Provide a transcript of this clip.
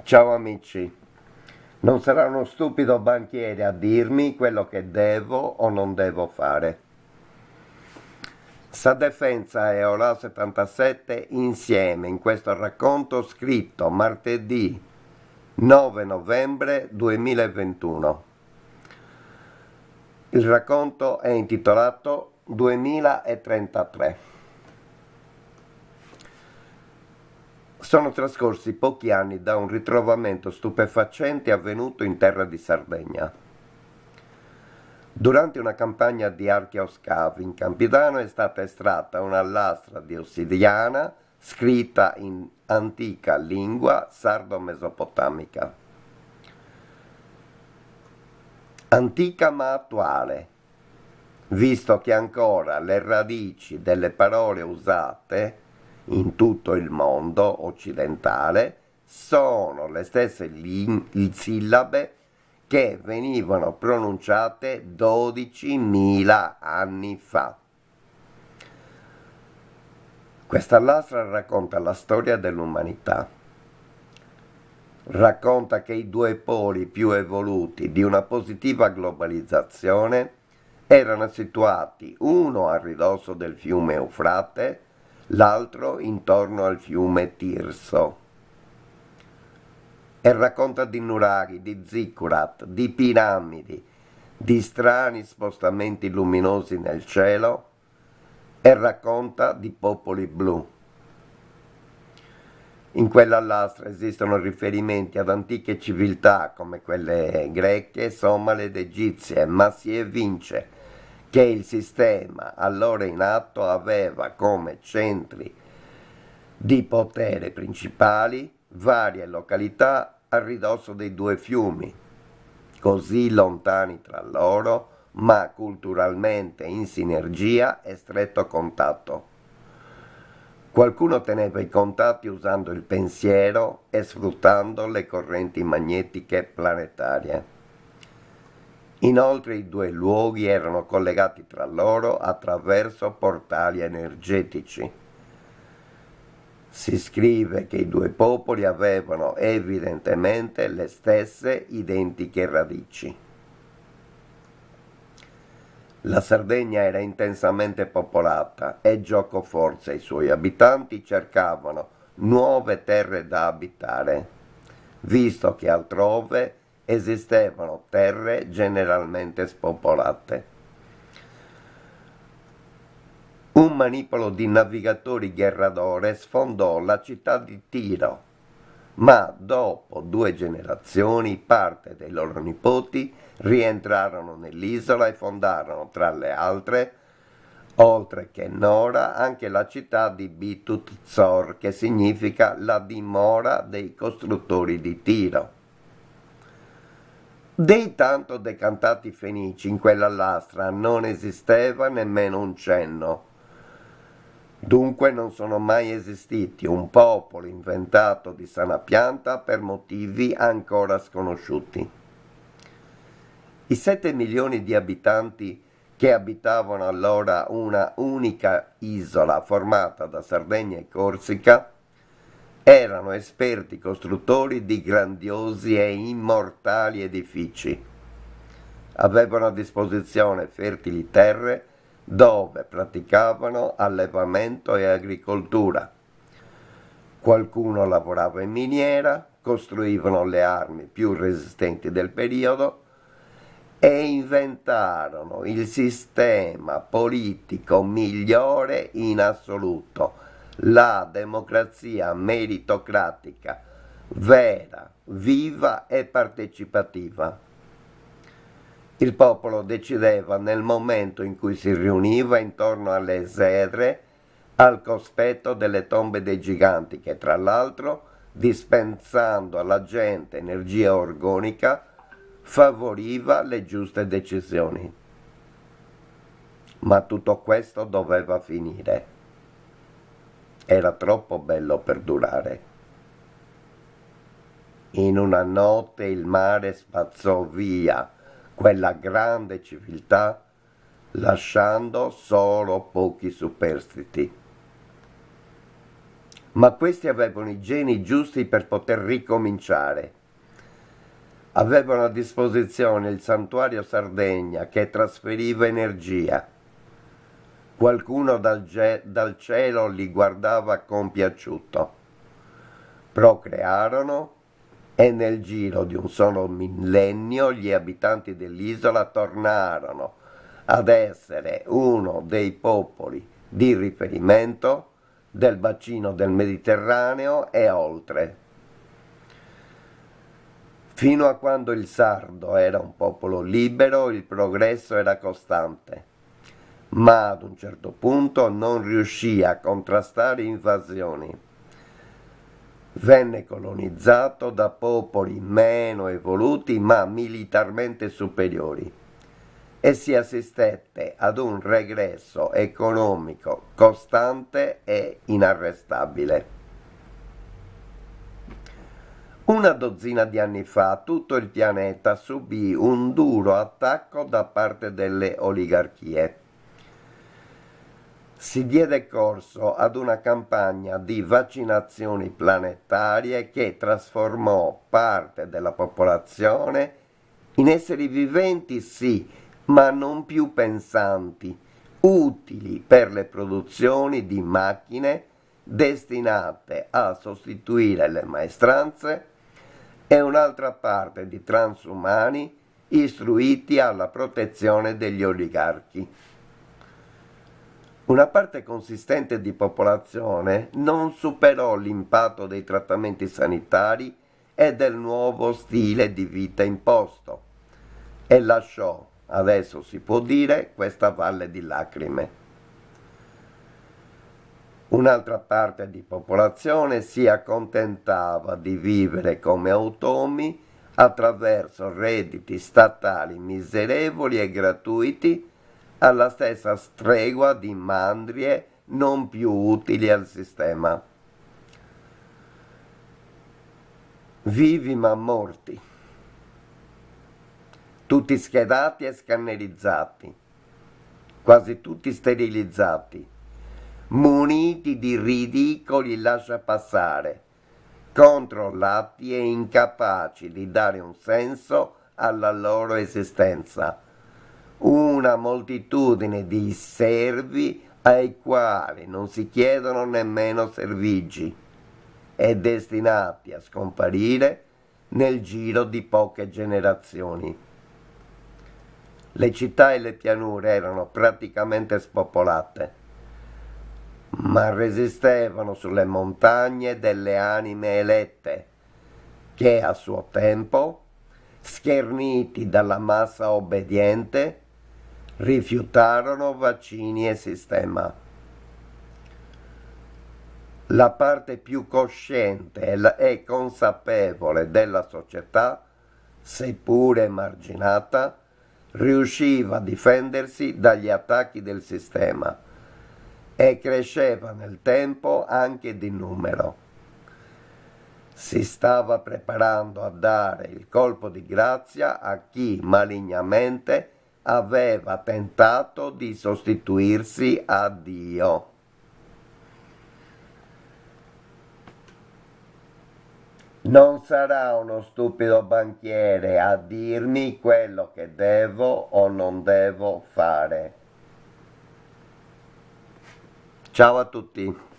Ciao amici, non sarà uno stupido banchiere a dirmi quello che devo o non devo fare. Sa Defensa e Ora 77 insieme in questo racconto scritto martedì 9 novembre 2021. Il racconto è intitolato 2033. Sono trascorsi pochi anni da un ritrovamento stupefacente avvenuto in terra di Sardegna. Durante una campagna di archeoscavi in Campidano è stata estratta una lastra di ossidiana scritta in antica lingua sardo-mesopotamica. Antica ma attuale, visto che ancora le radici delle parole usate in tutto il mondo occidentale sono le stesse sillabe che venivano pronunciate 12.000 anni fa. Questa lastra racconta la storia dell'umanità. Racconta che i due poli più evoluti di una positiva globalizzazione erano situati uno a ridosso del fiume Eufrate, l'altro intorno al fiume Tirso. E racconta di nuraghi, di zikkurat, di piramidi, di strani spostamenti luminosi nel cielo e racconta di popoli blu. In quella lastra esistono riferimenti ad antiche civiltà come quelle greche, somale ed egizie, ma si evince che il sistema allora in atto aveva come centri di potere principali varie località a ridosso dei due fiumi, così lontani tra loro, ma culturalmente in sinergia e stretto contatto. Qualcuno teneva i contatti usando il pensiero e sfruttando le correnti magnetiche planetarie. Inoltre i due luoghi erano collegati tra loro attraverso portali energetici. Si scrive che i due popoli avevano evidentemente le stesse identiche radici. La Sardegna era intensamente popolata e giocoforza i suoi abitanti cercavano nuove terre da abitare, visto che altrove esistevano terre generalmente spopolate. Un manipolo di navigatori Gherradore sfondò la città di Tiro, ma dopo 2 generazioni parte dei loro nipoti rientrarono nell'isola e fondarono, tra le altre, oltre che Nora, anche la città di Bitut Zor, che significa la dimora dei costruttori di Tiro. Dei tanto decantati fenici in quella lastra non esisteva nemmeno un cenno. Dunque non sono mai esistiti un popolo inventato di sana pianta per motivi ancora sconosciuti. I 7 milioni di abitanti che abitavano allora una unica isola formata da Sardegna e Corsica erano esperti costruttori di grandiosi e immortali edifici. Avevano a disposizione fertili terre dove praticavano allevamento e agricoltura. Qualcuno lavorava in miniera, costruivano le armi più resistenti del periodo e inventarono il sistema politico migliore in assoluto, la democrazia meritocratica, vera, viva e partecipativa. Il popolo decideva nel momento in cui si riuniva intorno alle esedre al cospetto delle tombe dei giganti che, tra l'altro, dispensando alla gente energia organica, favoriva le giuste decisioni. Ma tutto questo doveva finire. Era troppo bello per durare. In una notte il mare spazzò via quella grande civiltà, lasciando solo pochi superstiti. ma questi avevano i geni giusti per poter ricominciare. Avevano a disposizione il santuario Sardegna che trasferiva energia. Qualcuno dal cielo li guardava compiaciuto. Procrearono e nel giro di un solo millennio gli abitanti dell'isola tornarono ad essere uno dei popoli di riferimento del bacino del Mediterraneo e oltre. Fino a quando il sardo era un popolo libero, il progresso era costante, ma ad un certo punto non riuscì a contrastare invasioni. Venne colonizzato da popoli meno evoluti ma militarmente superiori e si assistette ad un regresso economico costante e inarrestabile. Una dozzina di anni fa tutto il pianeta subì un duro attacco da parte delle oligarchie. Si diede corso ad una campagna di vaccinazioni planetarie che trasformò parte della popolazione in esseri viventi, sì, ma non più pensanti, utili per le produzioni di macchine destinate a sostituire le maestranze, e un'altra parte di transumani istruiti alla protezione degli oligarchi. Una parte consistente di popolazione non superò l'impatto dei trattamenti sanitari e del nuovo stile di vita imposto e lasciò, adesso si può dire, questa valle di lacrime. Un'altra parte di popolazione si accontentava di vivere come automi attraverso redditi statali miserevoli e gratuiti, alla stessa stregua di mandrie non più utili al sistema. Vivi ma morti, tutti schedati e scannerizzati, quasi tutti sterilizzati, muniti di ridicoli lasciapassare, controllati e incapaci di dare un senso alla loro esistenza. Una moltitudine di servi ai quali non si chiedono nemmeno servigi e destinati a scomparire nel giro di poche generazioni. Le città e le pianure erano praticamente spopolate, ma resistevano sulle montagne delle anime elette che a suo tempo, scherniti dalla massa obbediente, rifiutarono vaccini e sistema. La parte più cosciente e consapevole della società, seppure emarginata, riusciva a difendersi dagli attacchi del sistema e cresceva nel tempo anche di numero. Si stava preparando a dare il colpo di grazia a chi malignamente aveva tentato di sostituirsi a Dio. Non sarà uno stupido banchiere a dirmi quello che devo o non devo fare. Ciao a tutti.